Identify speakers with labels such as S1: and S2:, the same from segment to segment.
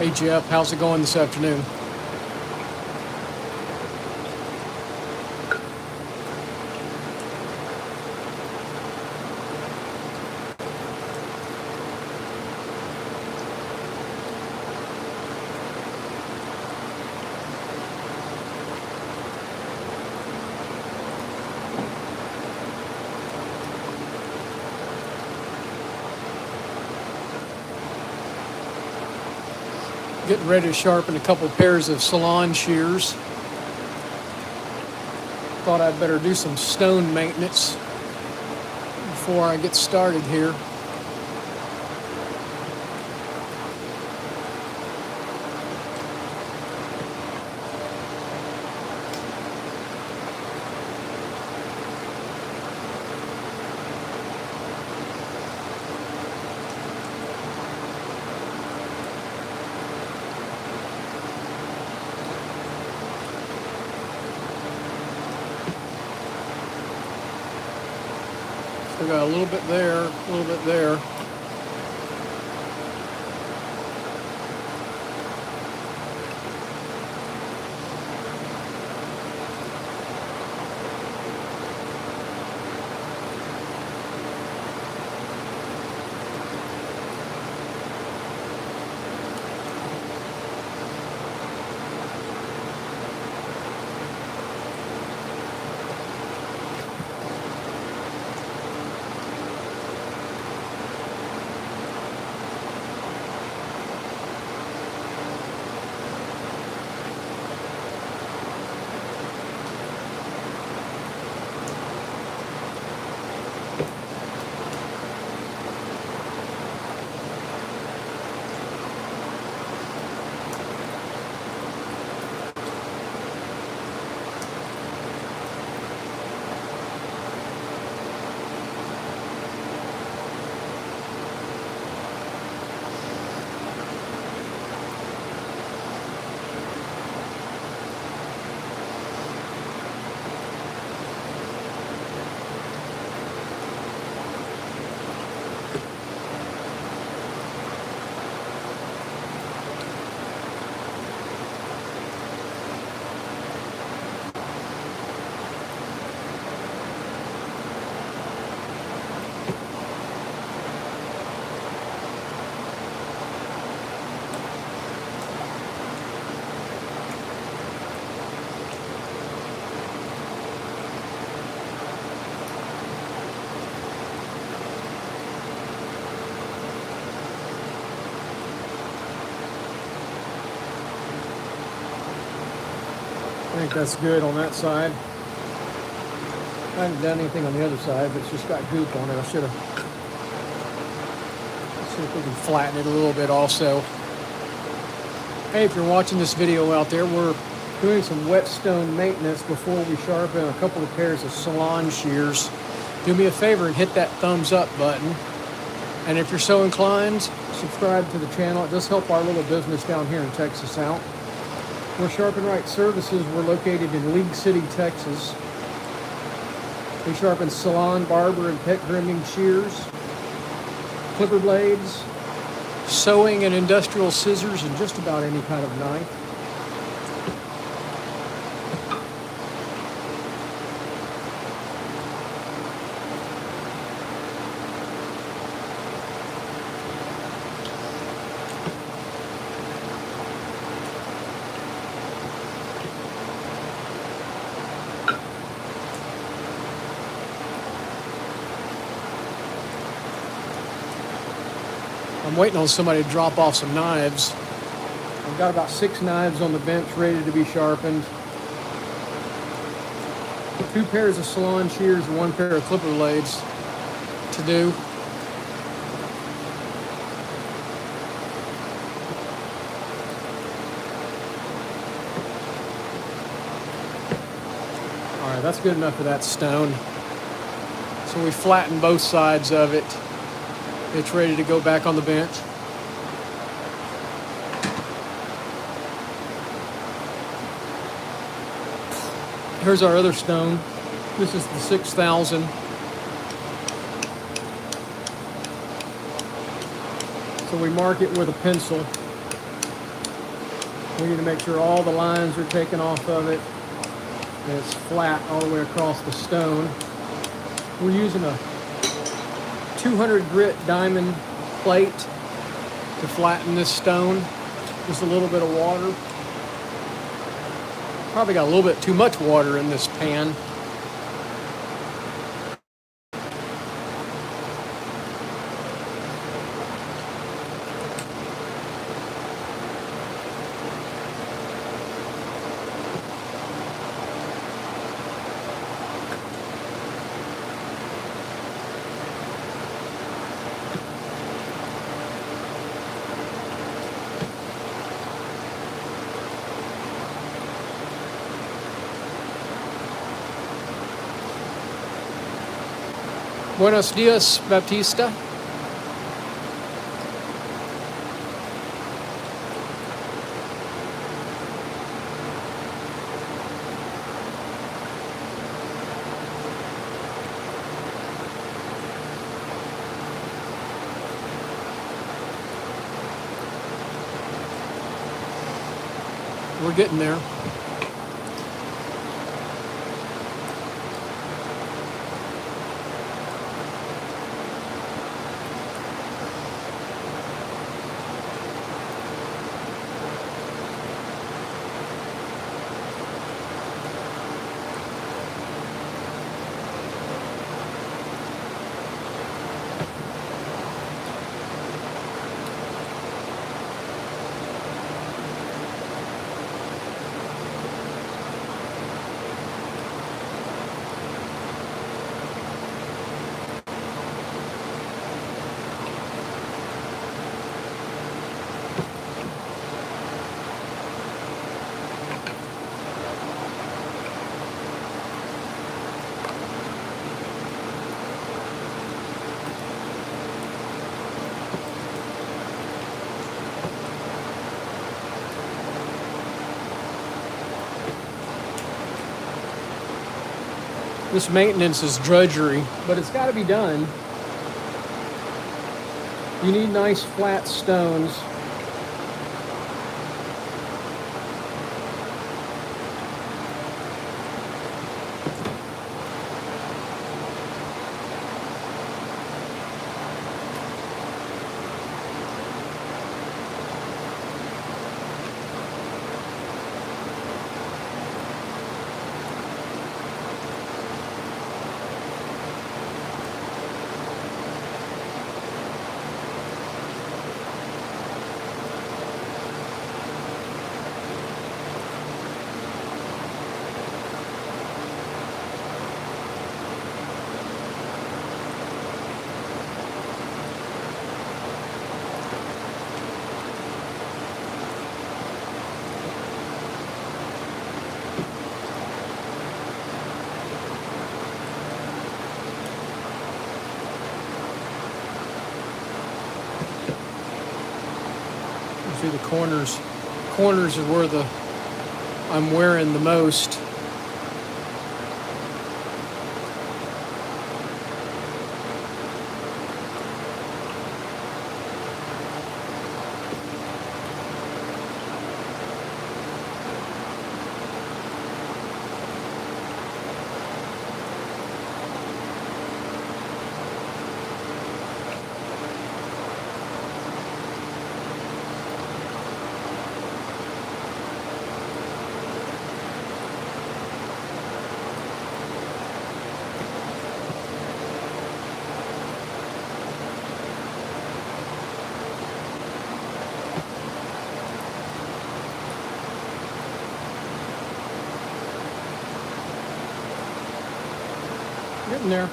S1: Hey Jeff, how's it going this afternoon? Getting ready to sharpen a couple pairs of Salon shears. Thought I'd better do some stone maintenance before I get started here. We got a little bit there, a little bit there. I think that's good on that side. I haven't done anything on the other side, but it's just got goop on it. I should have. See if we can flatten it a little bit also. Hey, if you're watching this video out there, we're doing some Whetstone maintenance before we sharpen a couple of pairs of Salon shears. Do me a favor and hit that thumbs up button. And if you're so inclined, subscribe to the channel. It does help our little business down here in Texas out. We're Sharpen Right Services. We're located in League City, Texas. We sharpen Salon, Barber, and pet grooming shears, clipper blades, sewing and industrial scissors, and just about any kind of knife. I'm waiting on somebody to drop off some knives. I've got about 6 knives on the bench ready to be sharpened. 2 pairs of Salon shears and 1 pair of clipper blades to do. All right, that's good enough for that stone. So we flatten both sides of it. It's ready to go back on the bench. Here's our other stone. This is the 6,000. So we mark it with a pencil. We need to make sure all the lines are taken off of it and it's flat all the way across the stone. We're using a 200 grit diamond plate to flatten this stone. Just a little bit of water. Probably got a little bit too much water in this pan. Buenos dias, Baptista. We're getting there. This maintenance is drudgery, but it's got to be done. You need nice flat stones. See the corners. Corners are where I'm wearing the most. Getting there.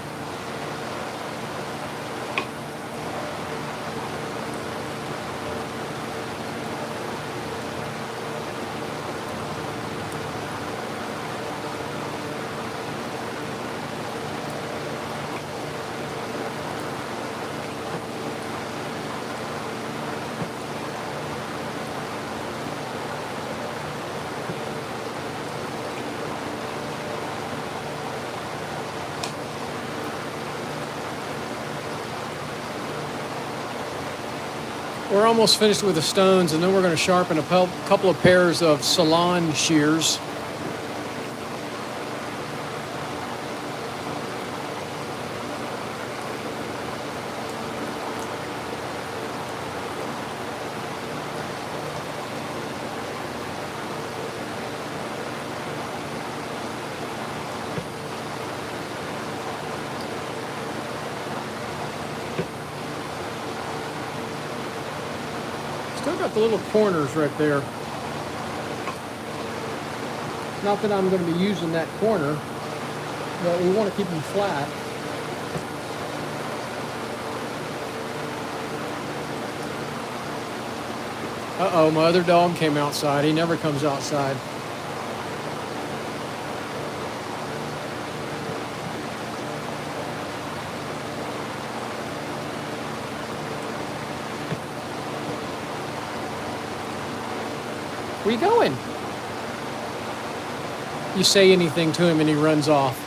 S1: We're almost finished with the stones, and then we're going to sharpen a couple of pairs of Salon shears. Still got the little corners right there. Not that I'm going to be using that corner, but we want to keep them flat. Uh-oh, my other dog came outside. He never comes outside. Where you going? You say anything to him and he runs off.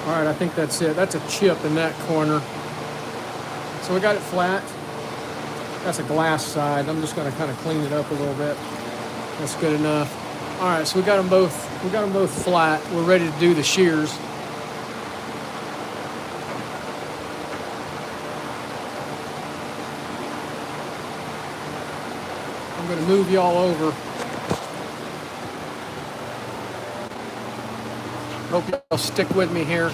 S1: All right, I think that's it. That's a chip in that corner. So we got it flat. That's a glass side. I'm just going to kind of clean it up a little bit. That's good enough. All right, so we got them both. We got them both flat. We're ready to do the shears. I'm going to move y'all over. Hope y'all stick with me here.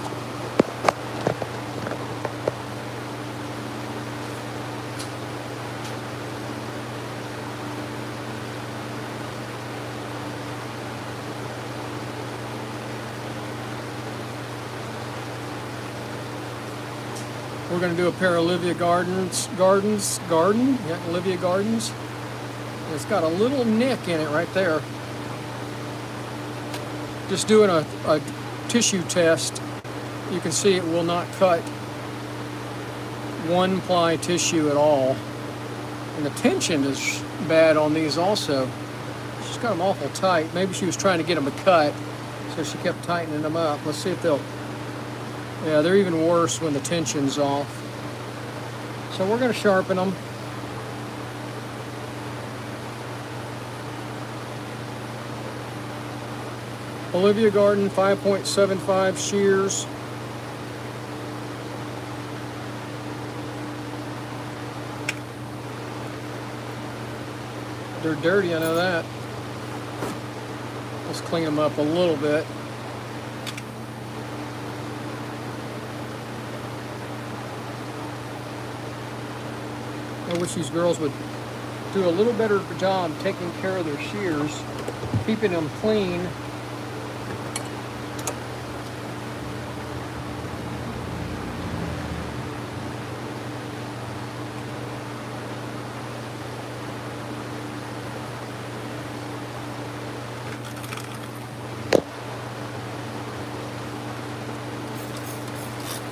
S1: We're going to do a pair of Olivia Garden. Yeah, Olivia Gardens. It's got a little nick in it right there. Just doing a tissue test. You can see it will not cut one ply tissue at all. And the tension is bad on these also. She's got them awful tight. Maybe she was trying to get them to cut, so she kept tightening them up. Let's see if they'll... Yeah, they're even worse when the tension's off. So we're going to sharpen them. Olivia Garden 5.75 shears. They're dirty, I know that. Let's clean them up a little bit. I wish these girls would do a little better job taking care of their shears, keeping them clean.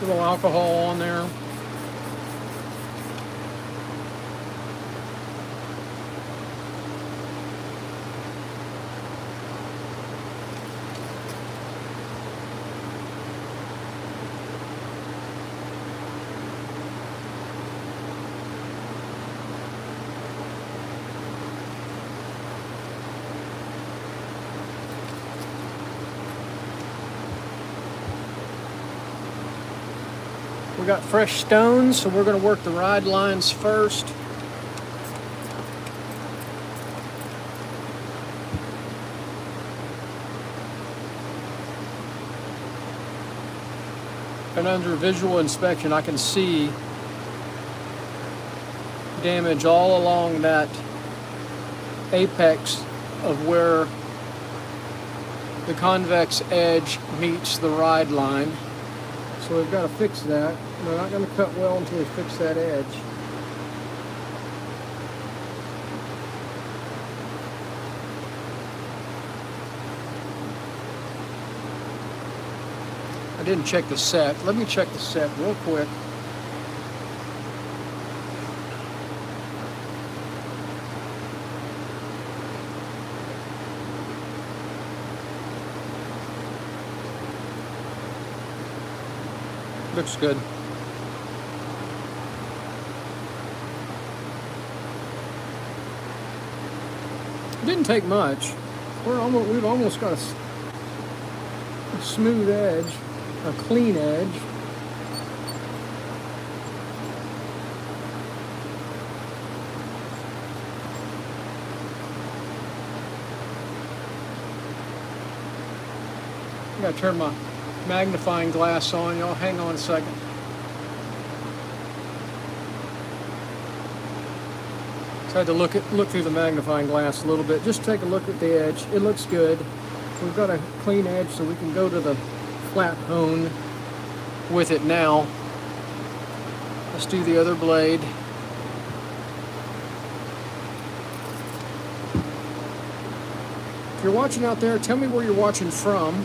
S1: A little alcohol on there. We got fresh stones, so we're going to work the ride lines first. And under visual inspection, I can see damage all along that apex of where the convex edge meets the ride line. So we've got to fix that. We're not going to cut well until we fix that edge. I didn't check the set. Let me check the set real quick. Looks good. It didn't take much. We've almost got a smooth edge, a clean edge. I gotta turn my magnifying glass on. Y'all hang on a second. So I had to look through the magnifying glass a little bit. Just take a look at the edge. It looks good. We've got a clean edge, so we can go to the flat hone with it now. Let's do the other blade. If you're watching out there, tell me where you're watching from.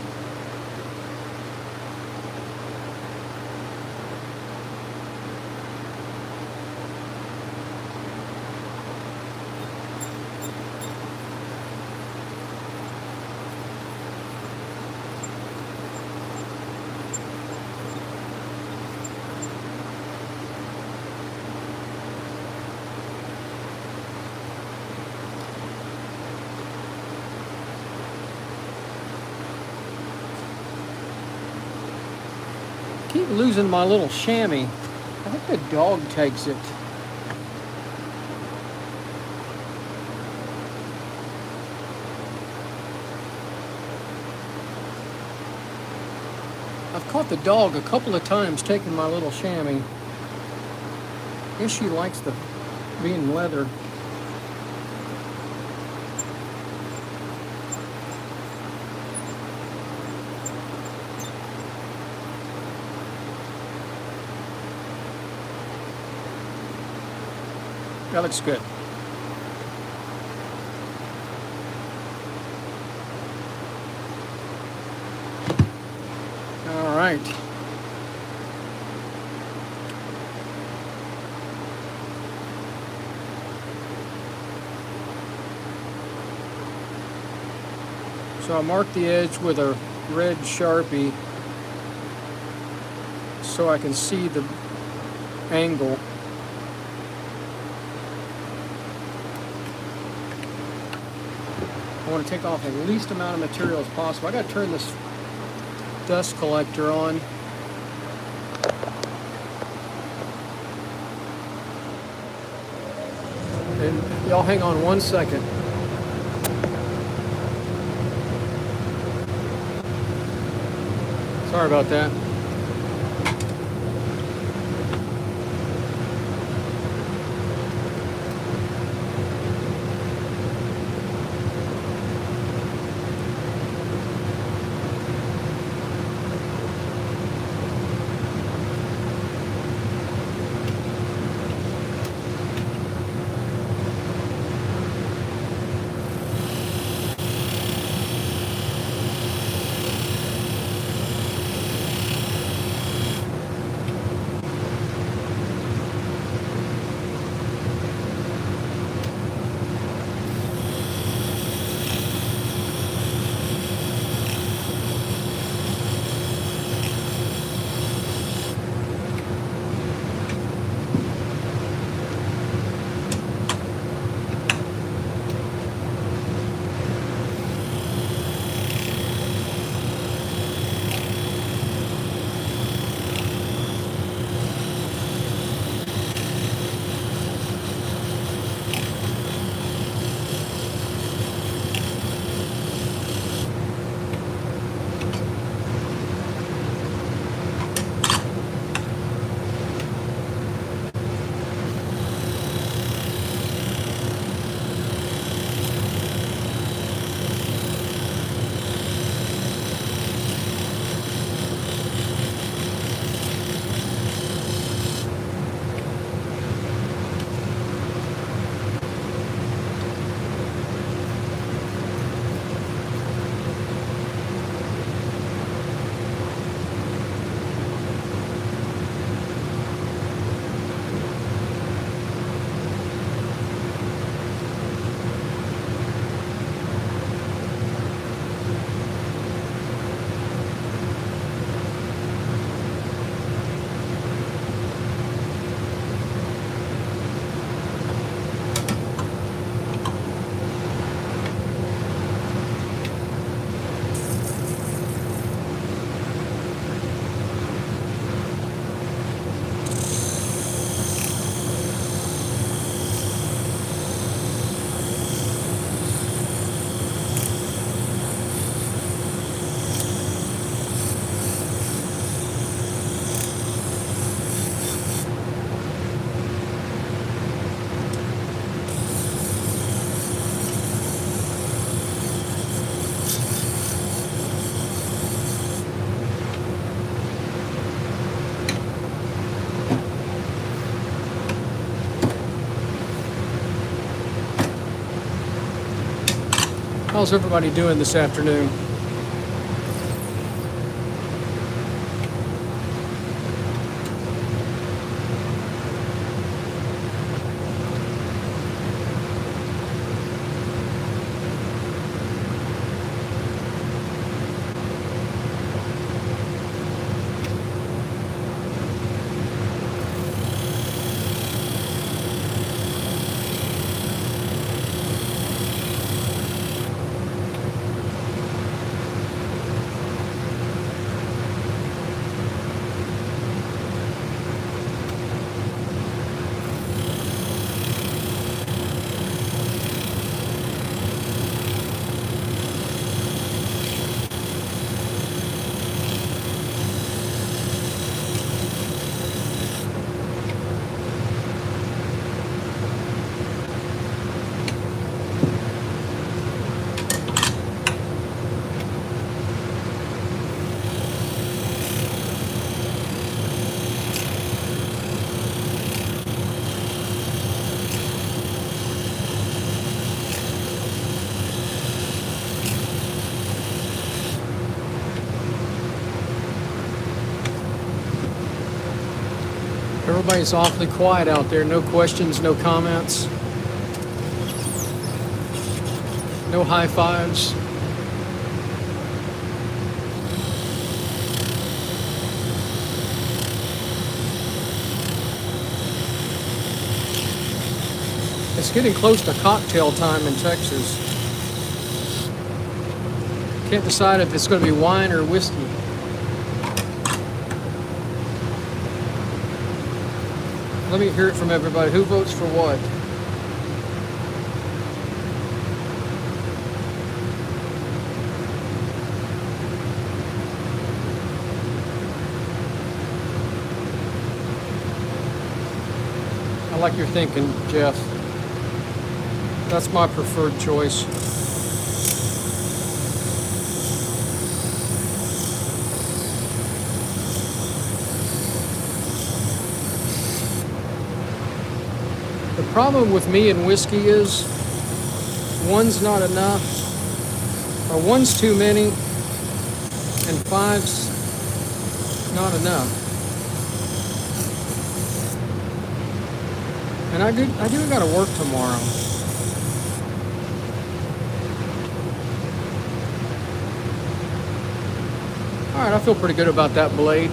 S1: Keep losing my little chamois. I think the dog takes it. I've caught the dog a couple of times taking my little chamois. I guess she likes the being leather. That looks good. All right. So I marked the edge with a red Sharpie so I can see the angle. I want to take off the least amount of material as possible. I got to turn this dust collector on. And y'all hang on one second. Sorry about that. How's everybody doing this afternoon? Everybody's awfully quiet out there. No questions, no comments, no high fives. It's getting close to cocktail time in Texas. Can't decide if it's going to be wine or whiskey. Let me hear it from everybody. Who votes for what? I like your thinking, Jeff. That's my preferred choice. The problem with me and whiskey is one's not enough, or one's too many, and five's not enough. And I do got to work tomorrow. All right, I feel pretty good about that blade.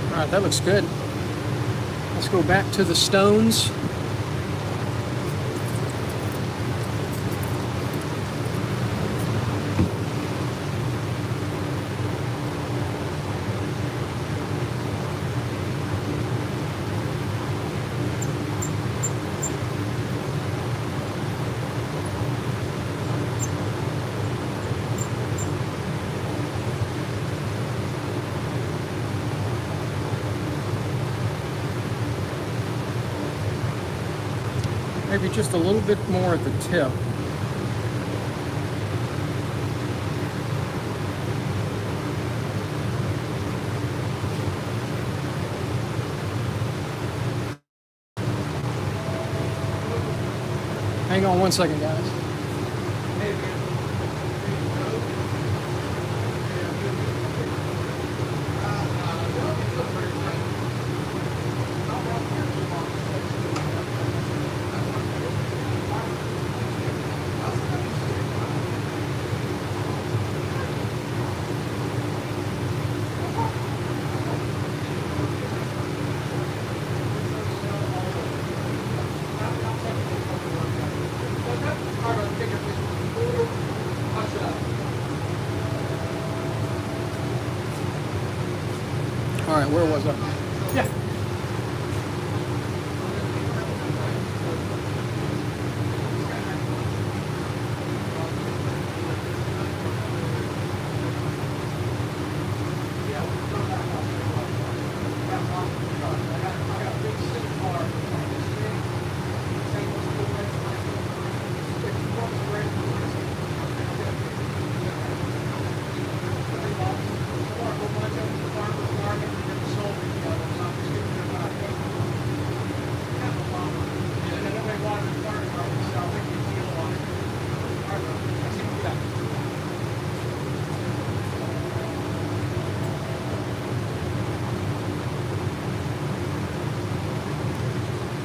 S1: All right, that looks good. Let's go back to the stones. Maybe just a little bit more at the tip. Hang on one second, guys. All right, where was I? Yeah.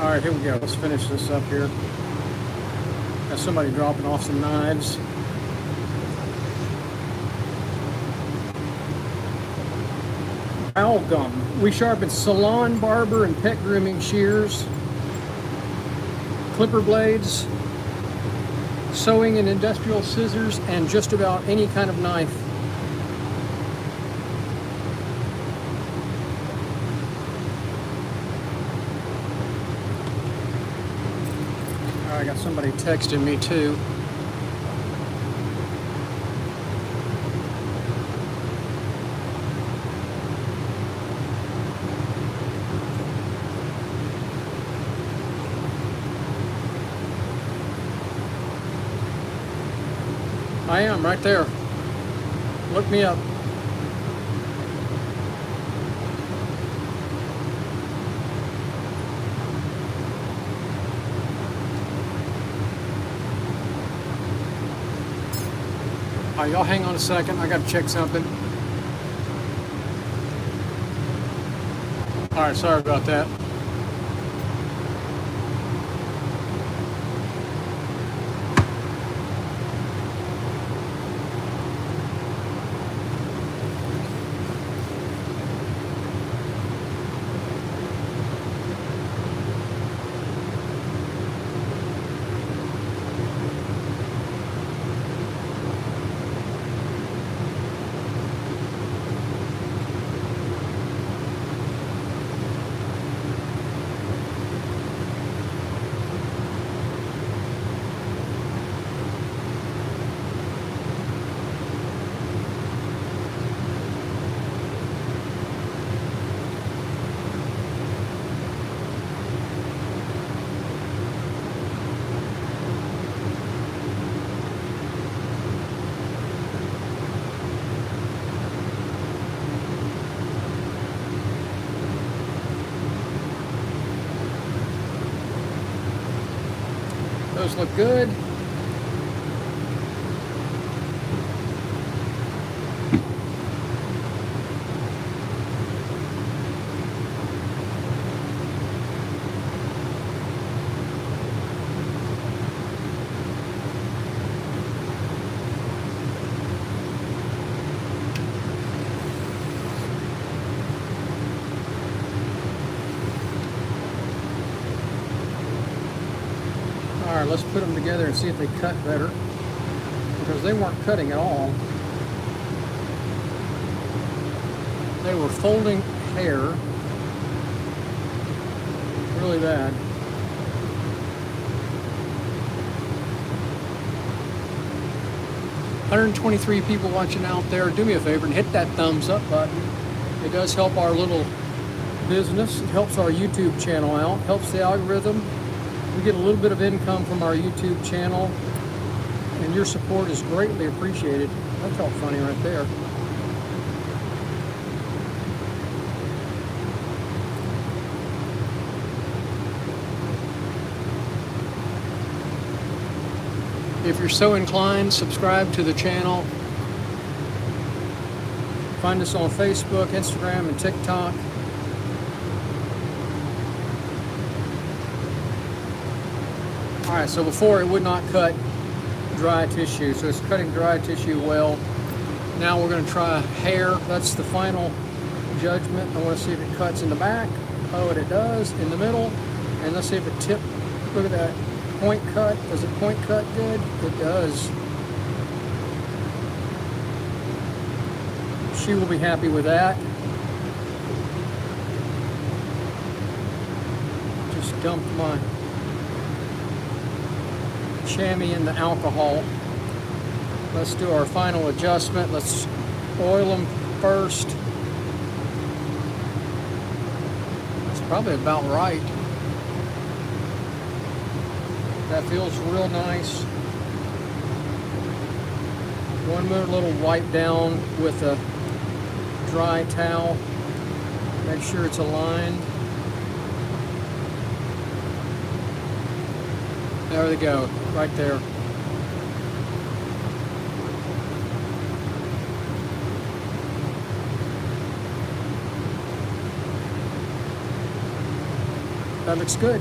S1: All right, here we go. Let's finish this up here. Got somebody dropping off some knives. Owl gum. We sharpen Salon, Barber, and pet grooming shears, clipper blades, sewing and industrial scissors, and just about any kind of knife. I got somebody texting me too. I am right there. Look me up. All right, y'all hang on a second. I got to check something. All right, sorry about that. Those look good. All right, let's put them together and see if they cut better, because they weren't cutting at all. They were folding hair really bad. $123 people watching out there. Do me a favor and hit that thumbs up button. It does help our little business. It helps our YouTube channel out, helps the algorithm. We get a little bit of income from our YouTube channel, and your support is greatly appreciated. That felt funny right there. If you're so inclined, subscribe to the channel. Find us on Facebook, Instagram, and TikTok. All right, so before it would not cut dry tissue, so it's cutting dry tissue well. Now we're going to try hair. That's the final judgment. I want to see if it cuts in the back. Oh, and it does. In the middle. And let's see if it tipped. Look at that point cut. Does it point cut good? It does. She will be happy with that. dumped my chamois in the alcohol. Let's do our final adjustment. Let's oil them first. That's probably about right. That feels real nice. One more little wipe down with a dry towel. Make sure it's aligned. There we go, right there. That looks good.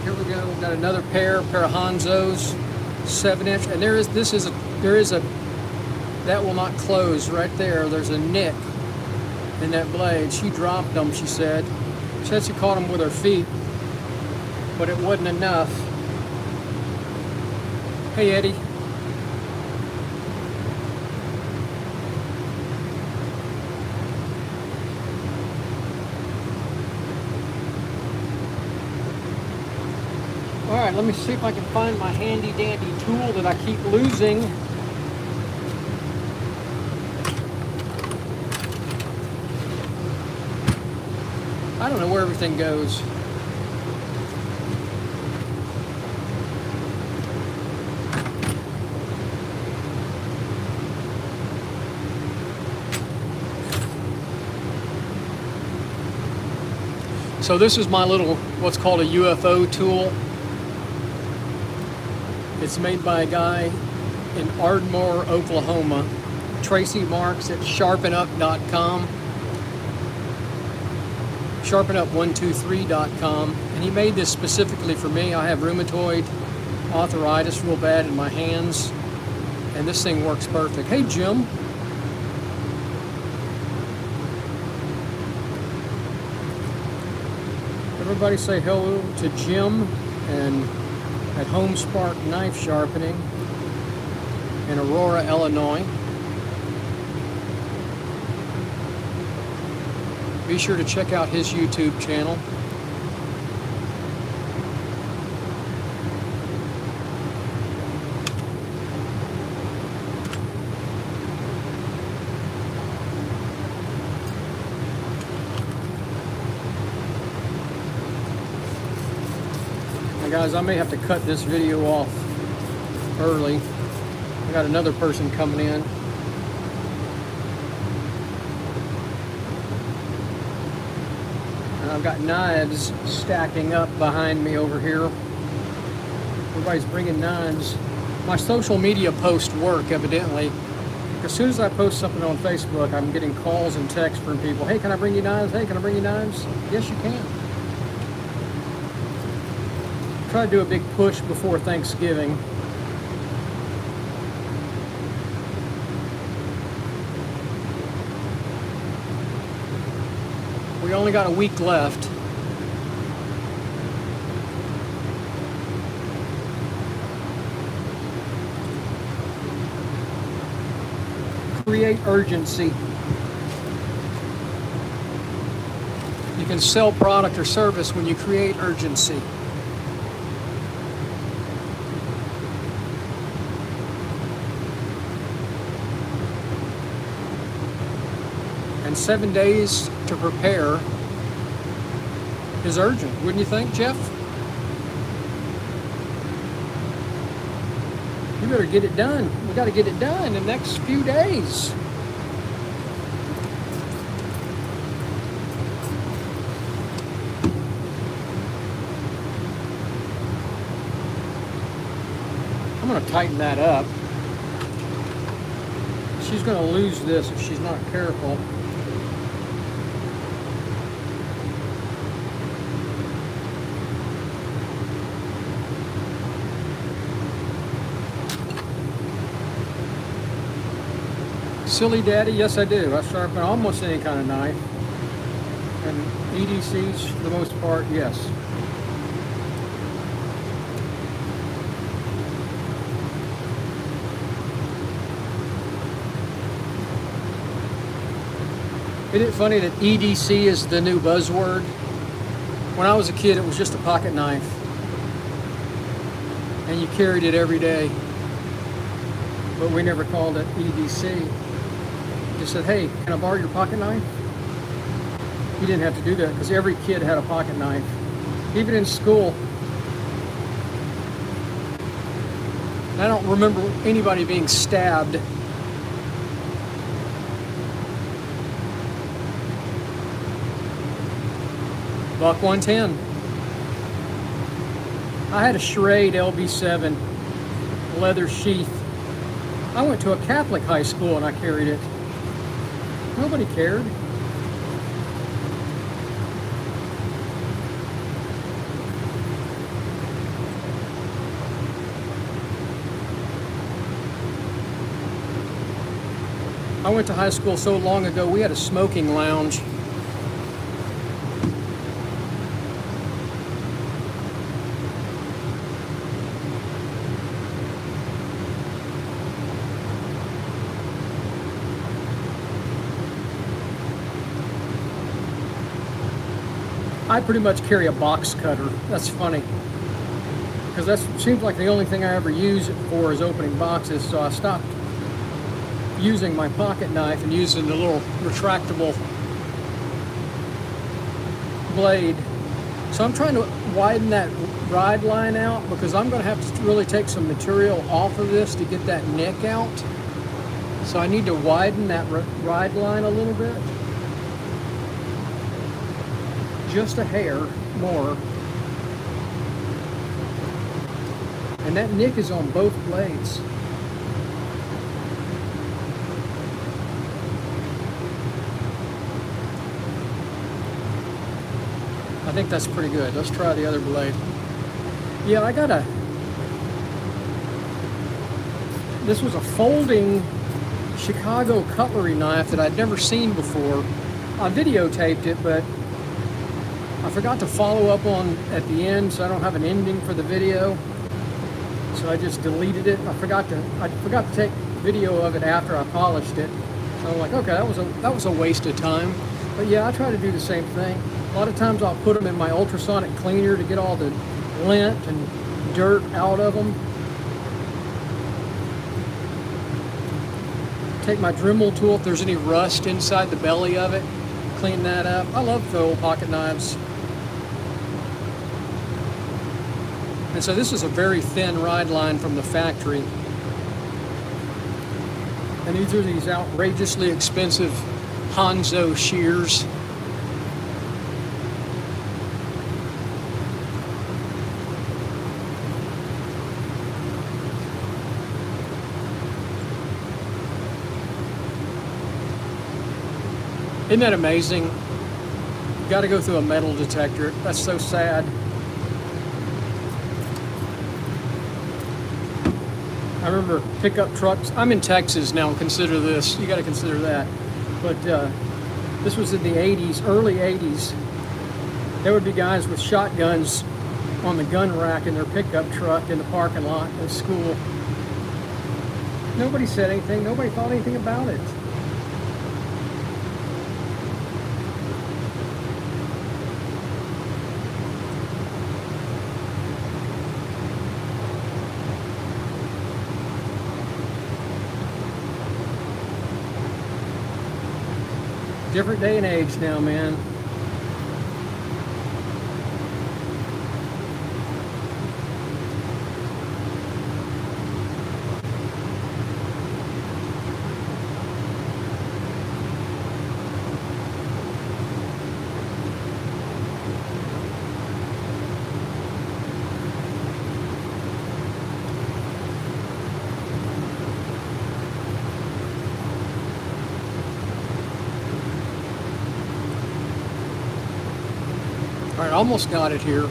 S1: Here we go. We've got another pair of Hanzos, 7-inch, and there is a that will not close right there. There's a nick in that blade. She dropped them. She said she caught them with her feet, but it wasn't enough. Hey, Eddie. All right, let me see if I can find my handy dandy tool that I keep losing. I don't know where everything goes. So this is my little, what's called a UFO tool. It's made by a guy in Ardmore, Oklahoma. Tracy Marks at sharpenup.com. Sharpenup123.com. And he made this specifically for me. I have rheumatoid arthritis real bad in my hands. And this thing works perfect. Hey, Jim. Everybody say hello to Jim and at Home Spark Knife Sharpening in Aurora, Illinois. Be sure to check out his YouTube channel. Guys, I may have to cut this video off early. I got another person coming in. And I've got knives stacking up behind me over here. Everybody's bringing knives. My social media posts work, evidently. As soon as I post something on Facebook, I'm getting calls and texts from people. Hey, can I bring you knives? Hey, can I bring you knives? Yes, you can. Try to do a big push before Thanksgiving. We only got a week left. Create urgency. You can sell product or service when you create urgency. And 7 days to prepare is urgent, wouldn't you think, Jeff? You better get it done. We got to get it done in the next few days. I'm going to tighten that up. She's going to lose this if she's not careful. Silly daddy, yes I do. I sharpen almost any kind of knife. And EDCs, for the most part, yes. Isn't it funny that EDC is the new buzzword? When I was a kid, it was just a pocket knife. And you carried it every day. But we never called it EDC. You just said, hey, can I borrow your pocket knife? You didn't have to do that because every kid had a pocket knife. Even in school. I don't remember anybody being stabbed. Buck 110. I had a Schrade LB7 leather sheath. I went to a Catholic high school and I carried it. Nobody cared. I went to high school so long ago, we had a smoking lounge. I pretty much carry a box cutter. That's funny. Because that seems like the only thing I ever use it for is opening boxes, so I stopped using my pocket knife and using the little retractable blade. So I'm trying to widen that ride line out because I'm going to have to really take some material off of this to get that nick out. So I need to widen that ride line a little bit. Just a hair more. And that nick is on both blades. I think that's pretty good. Let's try the other blade. Yeah, I got this was a folding Chicago cutlery knife that I'd never seen before. I videotaped it, but I forgot to follow up on at the end, so I don't have an ending for the video. So I just deleted it. I forgot to take video of it after I polished it. So I'm like, okay, that was a waste of time. But yeah, I try to do the same thing. A lot of times I'll put them in my ultrasonic cleaner to get all the lint and dirt out of them. Take my Dremel tool if there's any rust inside the belly of it, clean that up. I love the old pocket knives. And so this is a very thin ride line from the factory. And these are these outrageously expensive Hanzo shears. Isn't that amazing? You got to go through a metal detector. That's so sad. I remember pickup trucks. I'm in Texas now. Consider this. You got to consider that. But this was in the 80s, early 80s. There would be guys with shotguns on the gun rack in their pickup truck in the parking lot at school. Nobody said anything. Nobody thought anything about it. Different day and age now, man. All right, almost got it here.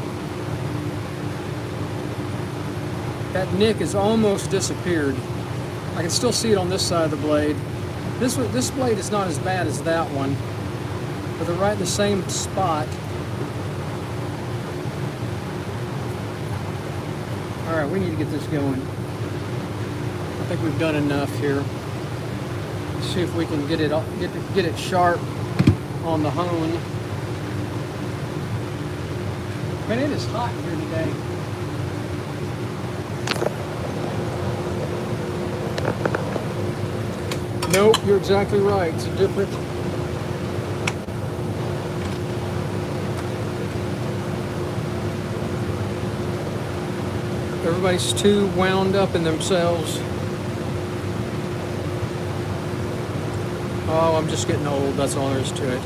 S1: That nick has almost disappeared. I can still see it on this side of the blade. This blade is not as bad as that one. but they're right in the same spot. All right, we need to get this going. I think we've done enough here. Let's see if we can get it sharp on the hone. Man, it is hot here today. Nope, you're exactly right. It's a different. Everybody's too wound up in themselves. Oh, I'm just getting old. That's all there is to it.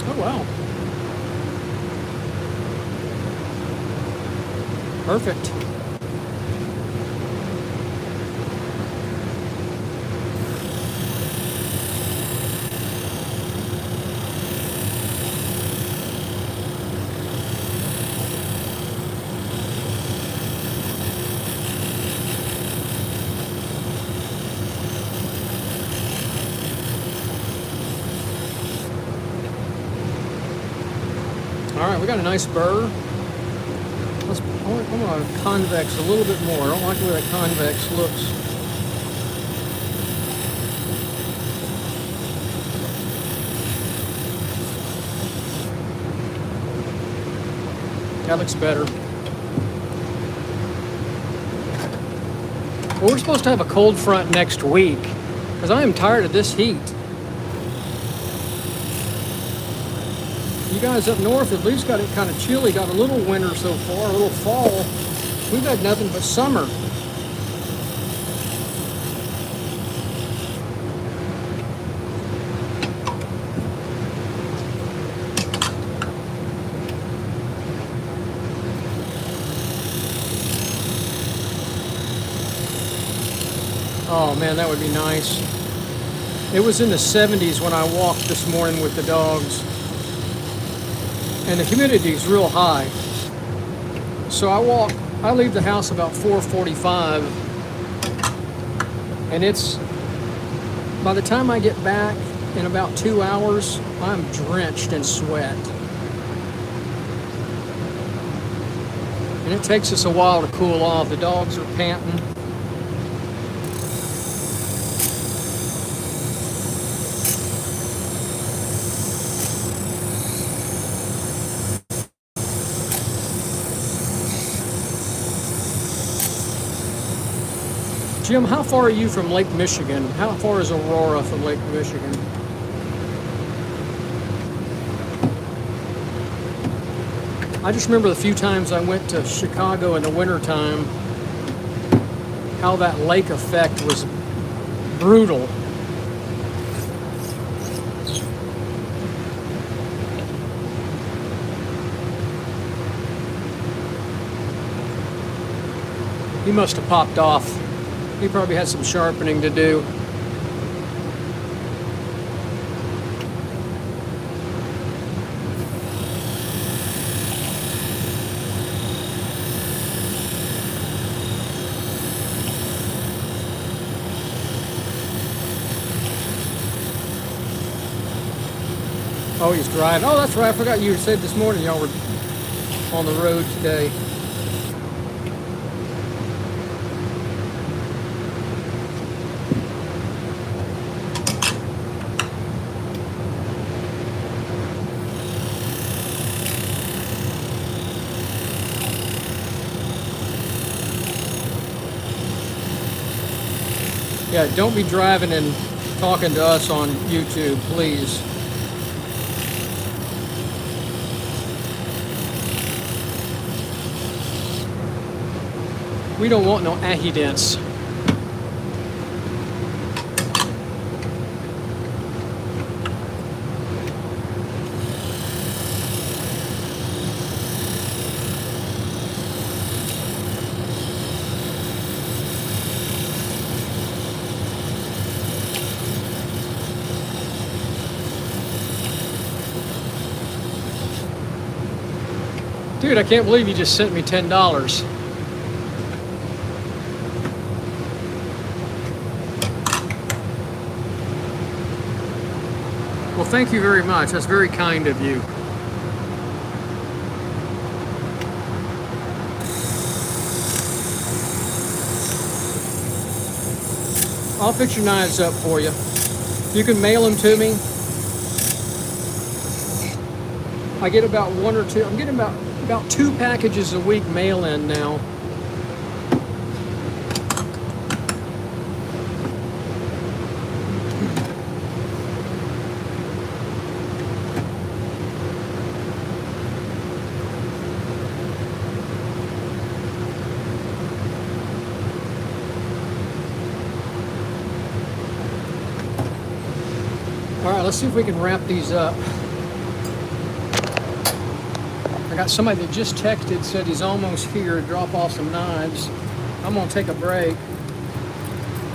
S1: Oh, wow. Perfect. All right, we got a nice burr. I'm going to convex a little bit more. I don't like the way that convex looks. That looks better. Well, we're supposed to have a cold front next week because I am tired of this heat. You guys up north at least got it kind of chilly, got a little winter so far, a little fall. We've had nothing but summer. Oh man, that would be nice. It was in the 70s when I walked this morning with the dogs. And the humidity is real high. So I leave the house about 4:45, and it's, by the time I get back in about 2 hours, I'm drenched in sweat. And it takes us a while to cool off. The dogs are panting. Jim, how far are you from Lake Michigan? How far is Aurora from Lake Michigan? I just remember the few times I went to Chicago in the wintertime, how that lake effect was brutal. He must have popped off. He probably had some sharpening to do. Oh, he's driving. Oh, that's right. I forgot you said this morning y'all were on the road today. Yeah, don't be driving and talking to us on YouTube, please. We don't want no accidents. Dude, I can't believe you just sent me $10. Well, thank you very much. That's very kind of you. I'll fix your knives up for you. You can mail them to me. I get about one or two. I'm getting about 2 packages a week mail-in now. All right, let's see if we can wrap these up. I got somebody that just texted, said he's almost here to drop off some knives. I'm gonna take a break,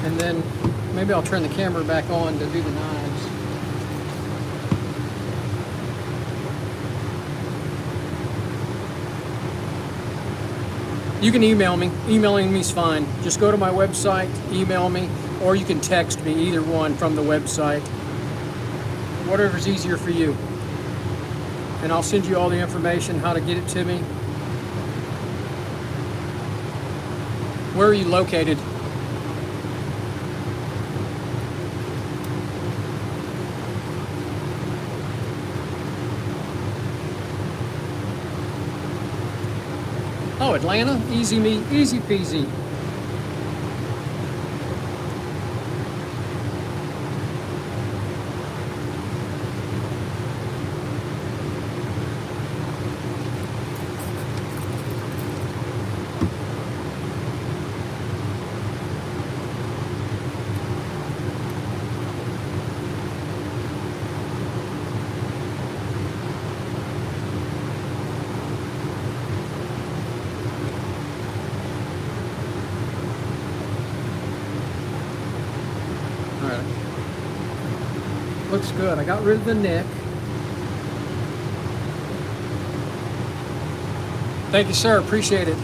S1: and then maybe I'll turn the camera back on to do the knives. You can email me. Emailing me is fine. Just go to my website, email me, or you can text me, either one from the website. Whatever's easier for you. And I'll send you all the information, how to get it to me. Where are you located? Oh, Atlanta? Easy peasy. Looks good. I got rid of the nick. Thank you, sir. Appreciate it.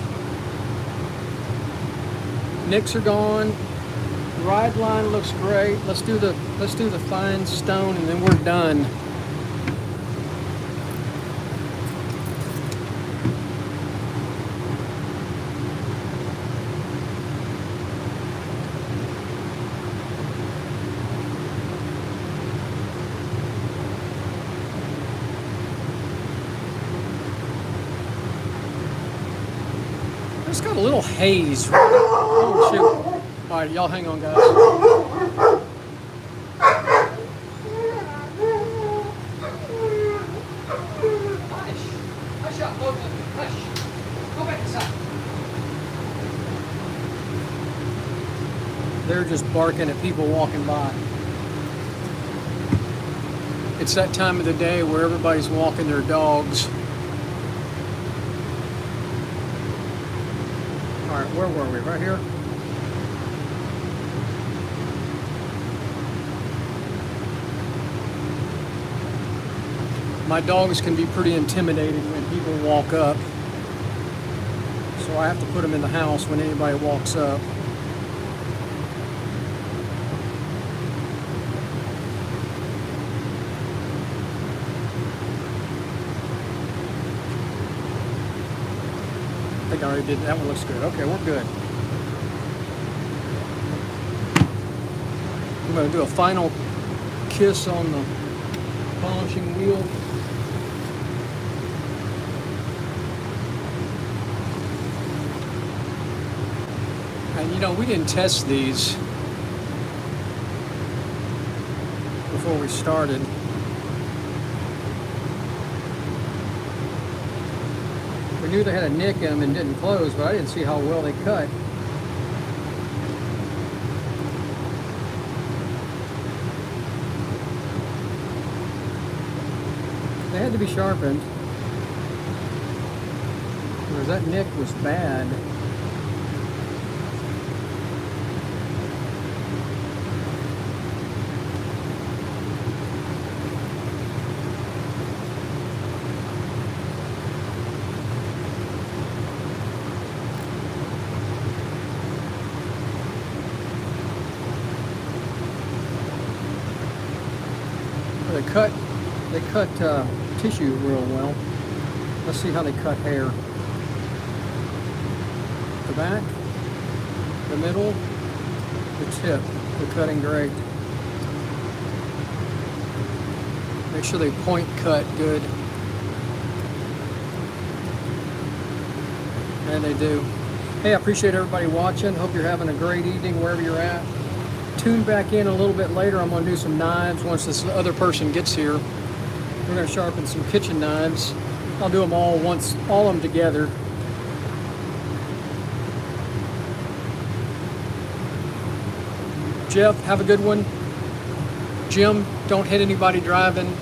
S1: Nicks are gone. Ride line looks great. Let's do the fine stone and then we're done. It's got a little haze. Oh, shoot. All right, y'all hang on, guys. Hush up, hush. Go back inside. They're just barking at people walking by. It's that time of the day where everybody's walking their dogs. All right, where were we? Right here? My dogs can be pretty intimidating when people walk up. So I have to put them in the house when anybody walks up. I think I already did. That one looks good. Okay, we're good. I'm going to do a final kiss on the polishing wheel. And you know, we didn't test these before we started. We knew they had a nick in them and didn't close, but I didn't see how well they cut. They had to be sharpened, because that nick was bad. they cut tissue real well. Let's see how they cut hair. The back, the middle, the tip. They're cutting great. Make sure they point cut good. And they do. Hey, I appreciate everybody watching. Hope you're having a great evening wherever you're at. Tune back in a little bit later. I'm going to do some knives once this other person gets here. We're going to sharpen some kitchen knives. I'll do them all once, all of them together. Jeff, have a good one. Jim, don't hit anybody driving.